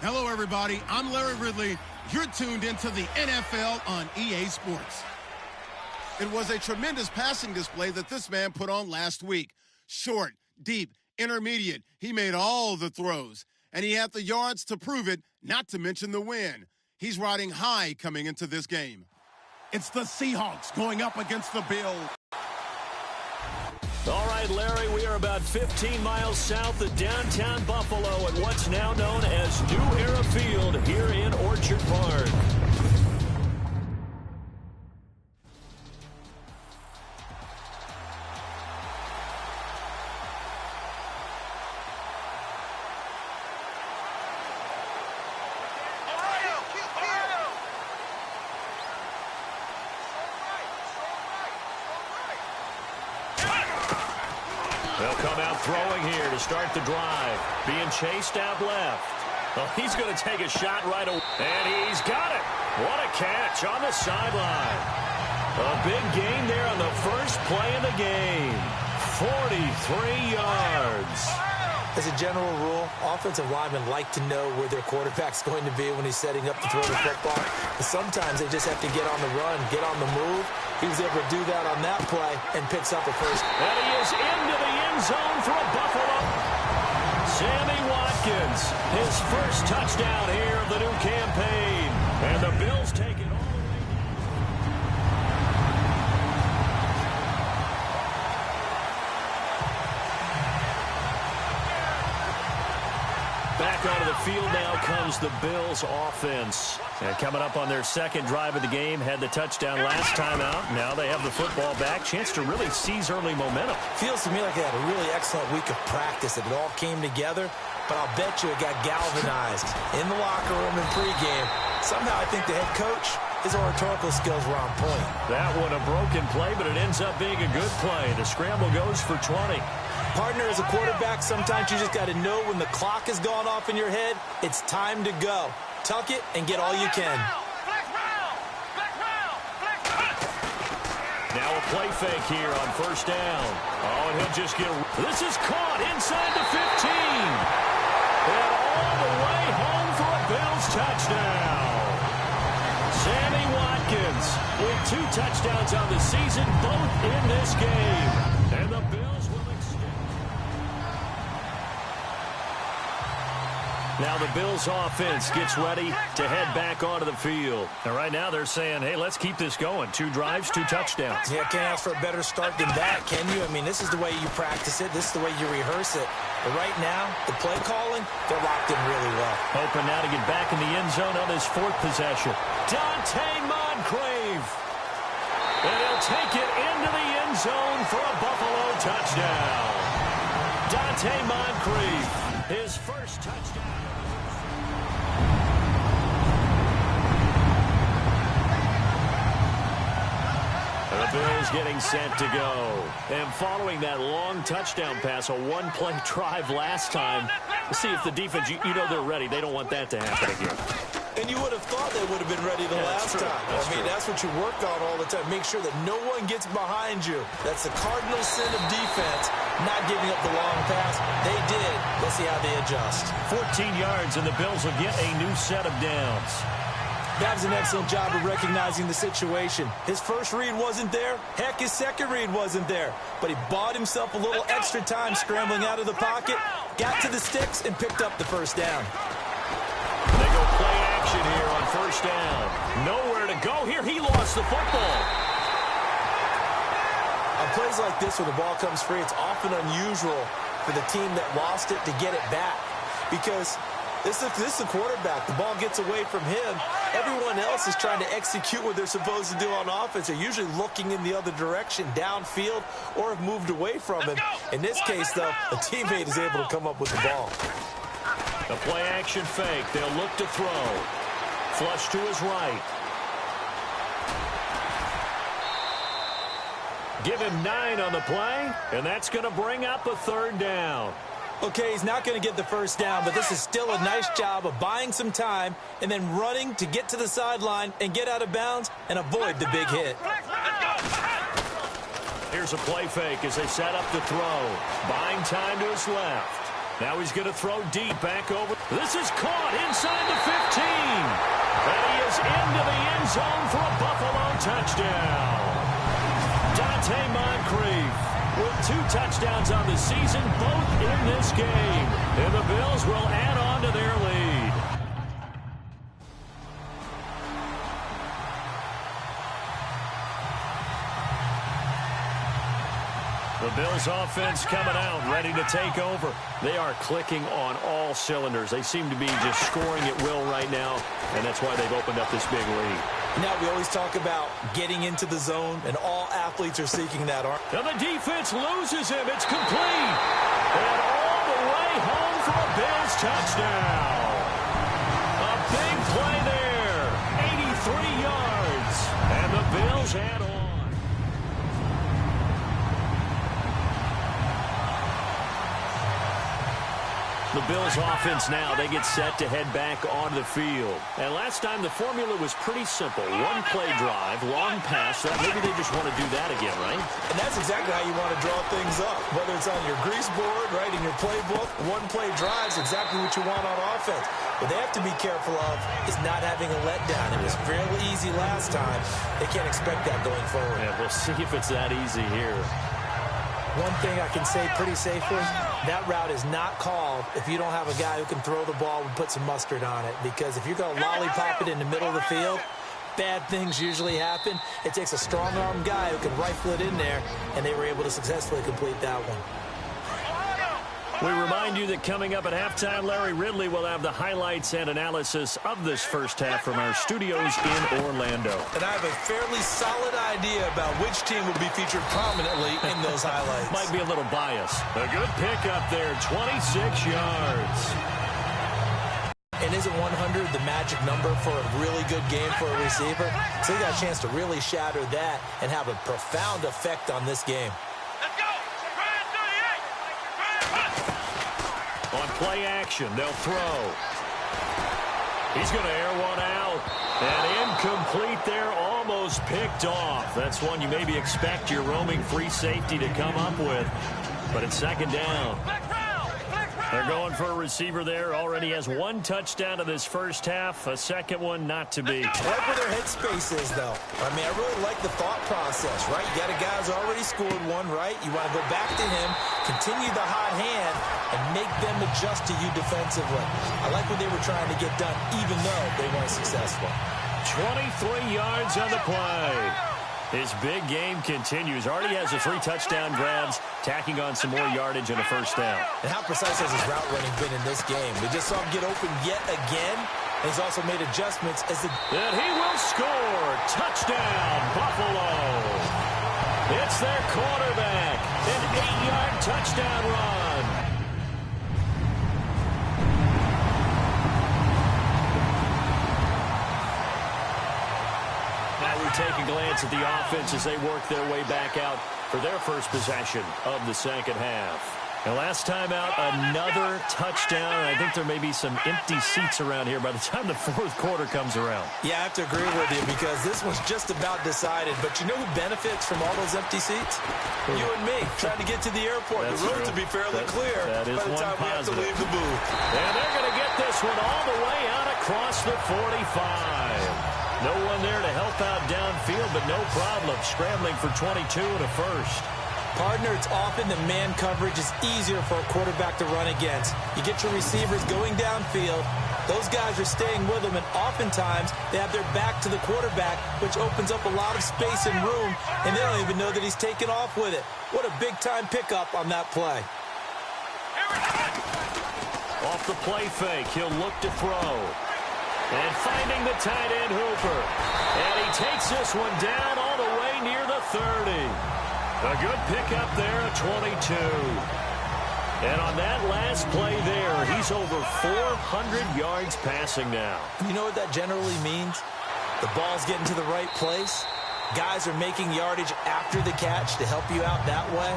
Hello, everybody. I'm Larry Ridley. You're tuned into the NFL on EA Sports. It was a tremendous passing display that this man put on last week. Short, deep, intermediate. He made all the throws, and he had the yards to prove it, not to mention the win. He's riding high coming into this game. It's the Seahawks going up against the Bills. All right, Larry, we are about 15 miles south of downtown Buffalo at what's now known as New Era Field here in Orchard Park. They'll come out throwing here to start the drive. Being chased out left. Well, he's going to take a shot right away. And he's got it. What a catch on the sideline. A big gain there on the first play of the game. 43 yards. As a general rule, offensive linemen like to know where their quarterback's going to be when he's setting up to throw the football. But sometimes they just have to get on the run, get on the move. He was able to do that on that play and picks up a first. And he is into the end zone for a Buffalo. Sammy Watkins, his first touchdown here of the new campaign. And the Bills take it all the way. Back onto the field now comes the Bills offense. And coming up on their second drive of the game, had the touchdown last time out. Now they have the football back. Chance to really seize early momentum. Feels to me like they had a really excellent week of practice. It all came together, but I'll bet you it got galvanized in the locker room in pregame. Somehow I think the head coach, his oratorical skills were on point. That one a broken play, but it ends up being a good play. The scramble goes for 20. Partner, as a quarterback, sometimes you just got to know when the clock has gone off in your head, it's time to go. Tuck it and get all you can. Now a play fake here on first down. Oh, and he'll just get... This is caught inside the 15. And all the way home for a Bills touchdown. Sammy Watkins with 2 touchdowns on the season, both in this game. And the Bills will extend. Now the Bills offense gets ready to head back onto the field. And right now they're saying, hey, let's keep this going. 2 drives, 2 touchdowns. Yeah, can't ask for a better start than that, can you? I mean, this is the way you practice it. This is the way you rehearse it. But right now, the play calling, they're locked in really well. Hoping now to get back in the end zone on his 4th possession. Dante Moncrief. And he'll take it into the end zone for a Buffalo touchdown. Dante Moncrief, his first touchdown. The Bills getting set to go. And following that long touchdown pass, a 1-play drive last time. Let's see if the defense, you know they're ready. They don't want that to happen again. And you would have thought they would have been ready the last time. That's what you work on all the time. Make sure that no one gets behind you. That's the cardinal sin of defense, not giving up the long pass. They did. Let's see how they adjust. 14 yards, and the Bills will get a new set of downs. That was an excellent job of recognizing the situation. His first read wasn't there. Heck, his second read wasn't there. But he bought himself a little extra time scrambling out of the pocket, got to the sticks, and picked up the first down. They go play action here on first down. Nowhere to go here. He lost the football. On plays like this, when the ball comes free, it's often unusual for the team that lost it to get it back. Because this is the quarterback. The ball gets away from him. Everyone else is trying to execute what they're supposed to do on offense. They're usually looking in the other direction, downfield, or have moved away from him. In this case, though, a teammate is able to come up with the ball. The play action fake. They'll look to throw. Flush to his right. Give him 9 on the play, and that's going to bring up a 3rd down. Okay, he's not going to get the first down, but this is still a nice job of buying some time and then running to get to the sideline and get out of bounds and avoid the big hit. Here's a play fake as they set up to throw. Buying time to his left. Now he's going to throw deep back over. This is caught inside the 15. And he is into the end zone for a Buffalo touchdown. Dante Moncrief with 2 touchdowns on the season, both in this game. And the Bills will add on to their lead. The Bills offense coming out, ready to take over. They are clicking on all cylinders. They seem to be just scoring at will right now, and that's why they've opened up this big lead. Now, we always talk about getting into the zone, and all athletes are seeking that. Now the defense loses him. It's complete. And all the way home for a Bills touchdown. A big play there. 83 yards. And the Bills add on. The Bills offense now, they get set to head back onto the field. And last time the formula was pretty simple. 1-play drive, long pass. Maybe they just want to do that again, right? And that's exactly how you want to draw things up. Whether it's on your grease board, right, in your playbook, 1-play drive is exactly what you want on offense. What they have to be careful of is not having a letdown. It was fairly easy last time. They can't expect that going forward. Yeah, we'll see if it's that easy here. One thing I can say pretty safely, that route is not called if you don't have a guy who can throw the ball and put some mustard on it. Because if you're going to lollipop it in the middle of the field, bad things usually happen. It takes a strong-arm guy who can rifle it in there, and they were able to successfully complete that one. We remind you that coming up at halftime, Larry Ridley will have the highlights and analysis of this first half from our studios in Orlando. And I have a fairly solid idea about which team will be featured prominently in those highlights. Might be a little biased. A good pickup there, 26 yards. And isn't 100 the magic number for a really good game for a receiver? So he got a chance to really shatter that and have a profound effect on this game. On play action, they'll throw. He's going to air one out. And incomplete there, almost picked off. That's one you maybe expect your roaming free safety to come up with. But it's second down. They're going for a receiver there. Already has 1 touchdown in this first half. A second one not to be. I like where their headspace is, though. I mean, I really like the thought process, right? You got a guy who's already scored one, right? You want to go back to him, continue the hot hand, and make them adjust to you defensively. I like what they were trying to get done, even though they weren't successful. 23 yards on the play. His big game continues. Already has the 3 touchdown grabs, tacking on some more yardage and a first down. And how precise has his route running been in this game? We just saw him get open yet again. And he's also made adjustments as the... And he will score. Touchdown, Buffalo. It's their quarterback. An 8-yard touchdown run. Take a glance at the offense as they work their way back out for their first possession of the second half. And last time out, another touchdown. I think there may be some empty seats around here by the time the fourth quarter comes around. Yeah, I have to agree with you because this one's just about decided. But you know who benefits from all those empty seats? You and me, trying to get to the airport. That's the road true. to be fairly clear by the time we have to leave the booth. And they're going to get this one all the way out across the 45. No one there to help out downfield, but no problem. Scrambling for 22 and a first. Partner, it's often that man coverage is easier for a quarterback to run against. You get your receivers going downfield. Those guys are staying with them, and oftentimes they have their back to the quarterback, which opens up a lot of space and room, and they don't even know that he's taken off with it. What a big-time pickup on that play. Off the play fake, he'll look to throw. And finding the tight end Hooper. And he takes this one down all the way near the 30. A good pickup there at 22. And on that last play there, he's over 400 yards passing now. You know what that generally means? The ball's getting to the right place. Guys are making yardage after the catch to help you out that way.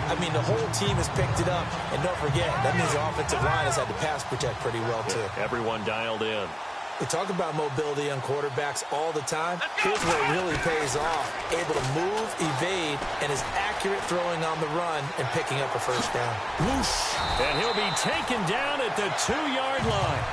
I mean, the whole team has picked it up. And don't forget, that means the offensive line has had to pass protect pretty well, too. Everyone dialed in. We talk about mobility on quarterbacks all the time. Here's where it really pays off. Able to move, evade, and is accurate throwing on the run and picking up a first down. Whoosh. And he'll be taken down at the 2-yard line.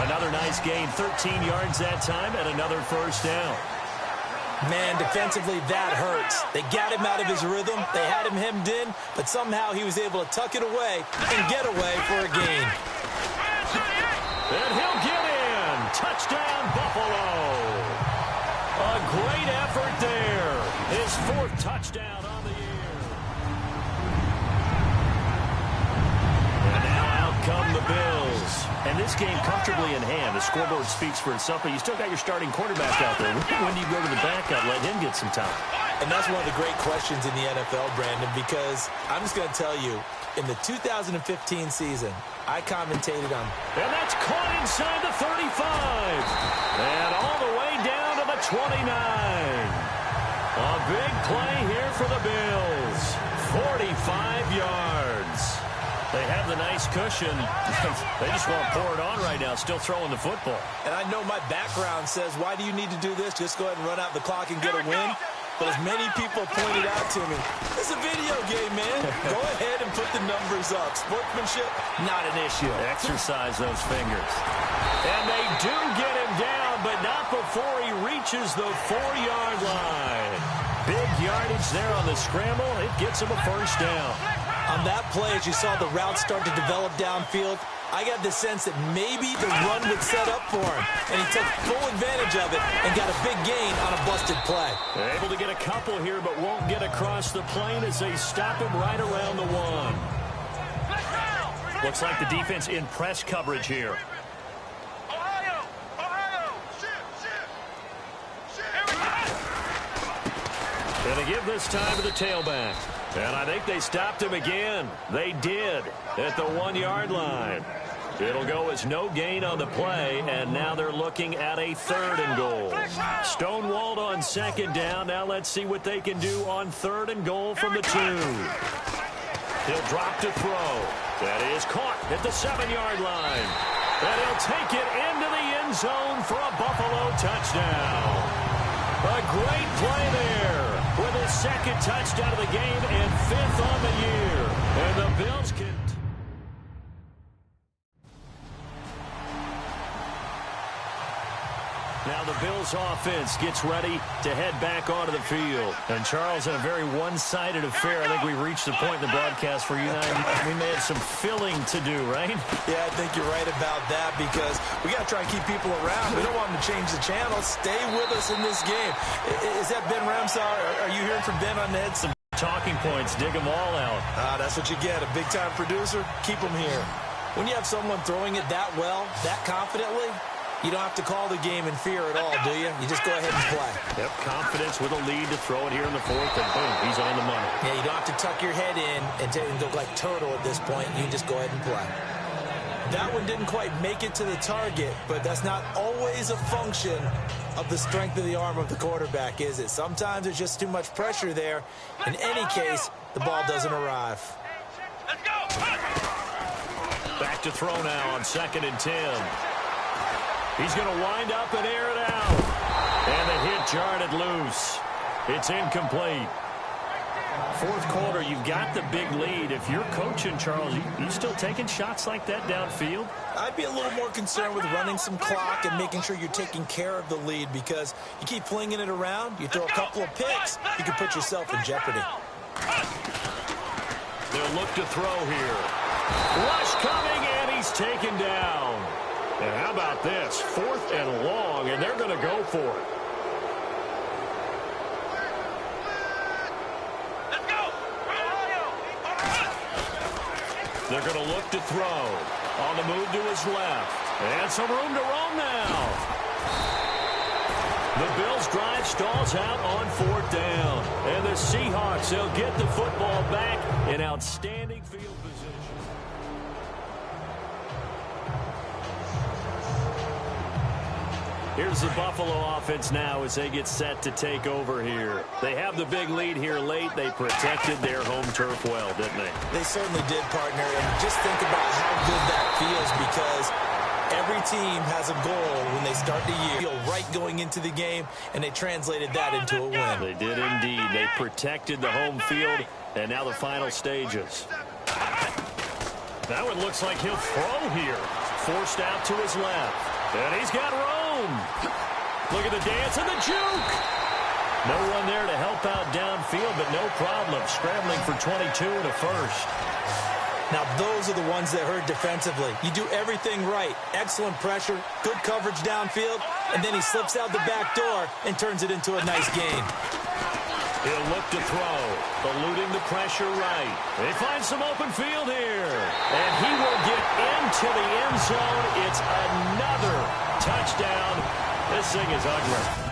Another nice gain, 13 yards that time, and another first down. Man, defensively, that hurts. They got him out of his rhythm. They had him hemmed in, but somehow he was able to tuck it away and get away for a gain. And he'll get in. Touchdown, Buffalo. A great effort there. His 4th touchdown on the year. And now out come the Bills. And this game comfortably in hand. The scoreboard speaks for itself, but you still got your starting quarterback out there. When do you go to the backup, let him get some time? And that's one of the great questions in the NFL, Brandon, because I'm just going to tell you, in the 2015 season, I commentated on. And that's caught inside the 35. And all the way down to the 29. A big play here for the Bills. 45 yards. They have the nice cushion. They just want to pour it on right now, still throwing the football. And I know my background says, why do you need to do this? Just go ahead and run out the clock and get a win. But as many people pointed out to me, it's a video game, man. Go ahead and put the numbers up. Sportsmanship, not an issue. Exercise those fingers. And they do get him down, but not before he reaches the 4-yard line. Big yardage there on the scramble. It gets him a first down. On that play, as you saw the route start to develop downfield, I got the sense that maybe the run would set up for him. And he took full advantage of it and got a big gain on a busted play. They're able to get a couple here, but won't get across the plane as they stop him right around the 1. Looks like the defense in press coverage here. Gonna give this time to the tailback. And I think they stopped him again. They did at the 1-yard line. It'll go as no gain on the play, and now they're looking at a 3rd and goal. Stonewalled on 2nd down. Now let's see what they can do on 3rd and goal from the 2. He'll drop to throw. That is caught at the 7-yard line. And he'll take it into the end zone for a Buffalo touchdown. A great play there with his 2nd touchdown of the game and 5th on the year. And the Bills can... Now the Bills offense gets ready to head back onto the field. And Charles, in a very one-sided affair, I think we reached the point in the broadcast where you and I, we may have some filling to do, right? Yeah, I think you're right about that because we got to try and keep people around. We don't want them to change the channel. Stay with us in this game. Is that Ben Ramsar? Are you hearing from Ben on the head? Some talking points, dig them all out. That's what you get. A big-time producer, keep them here. When you have someone throwing it that well, that confidently, you don't have to call the game in fear at all, do you? You just go ahead and play. Yep, confidence with a lead to throw it here in the 4th, and boom, he's on the money. Yeah, you don't have to tuck your head in and look like turtle at this point. You just go ahead and play. That one didn't quite make it to the target, but that's not always a function of the strength of the arm of the quarterback, is it? Sometimes there's just too much pressure there. In any case, the ball doesn't arrive. Let's go! Back to throw now on 2nd and 10. He's going to wind up and air it out. And the hit jarred it loose. It's incomplete. 4th quarter, you've got the big lead. If you're coaching, Charles, you still taking shots like that downfield? I'd be a little more concerned with running some clock and making sure you're taking care of the lead because you keep flinging it around, you throw a couple of picks, you can put yourself in jeopardy. They'll look to throw here. Rush coming, and he's taken down. And how about this? 4th and long, and they're going to go for it. Let's go! They're going to look to throw. On the move to his left. And some room to roam now. The Bills' drive stalls out on 4th down. And the Seahawks, they'll get the football back in outstanding field position. Here's the Buffalo offense now as they get set to take over here. They have the big lead here late. They protected their home turf well, didn't they? They certainly did, partner. And just think about how good that feels because every Every team has a goal when they start the year. Feel right going into the game, and they translated that into a win. They did indeed. They protected the home field, and now the final stages. Now it looks like he'll throw here. Forced out to his left. And he's got room. Look at the dance and the juke. No one there to help out downfield, but no problem. Scrambling for 22 and a first. Now, those are the ones that hurt defensively. You do everything right. Excellent pressure, good coverage downfield, and then he slips out the back door and turns it into a nice gain. He'll look to throw, eluding the pressure right. They find some open field here. And he will get into the end zone. It's another touchdown. This thing is ugly.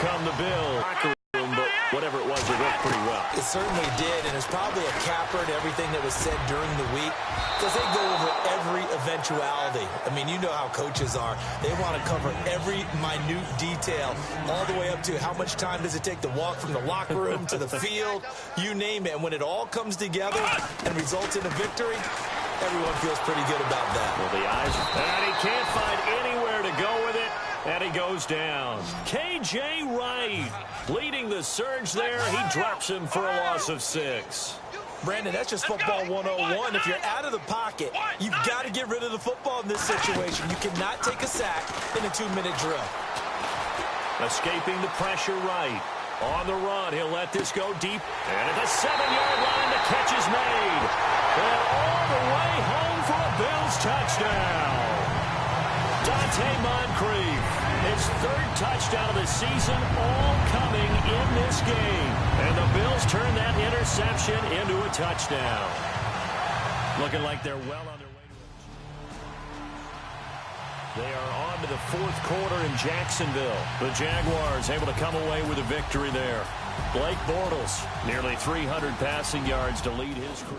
Come the Bills. But whatever it was, it worked pretty well. It certainly did, and it's probably a capper to everything that was said during the week because they go over every eventuality. I mean, you know how coaches are. They want to cover every minute detail all the way up to how much time does it take to walk from the locker room to the field, you name it. And when it all comes together and results in a victory, everyone feels pretty good about that. Well, the eyes, and he can't find anywhere to go with it. And he goes down. K.J. Wright leading the surge there. He drops him for a loss of 6. Brandon, that's just football 101. If you're out of the pocket, you've got to get rid of the football in this situation. You cannot take a sack in a 2-minute drill. Escaping the pressure right. On the run, he'll let this go deep. And at the 7-yard line, the catch is made. And all the way home for a Bills touchdown. Dante Moncrief, his 3rd touchdown of the season, all coming in this game. And the Bills turn that interception into a touchdown. Looking like they're well on their way to it. They are on to the 4th quarter in Jacksonville. The Jaguars able to come away with a victory there. Blake Bortles, nearly 300 passing yards to lead his crew.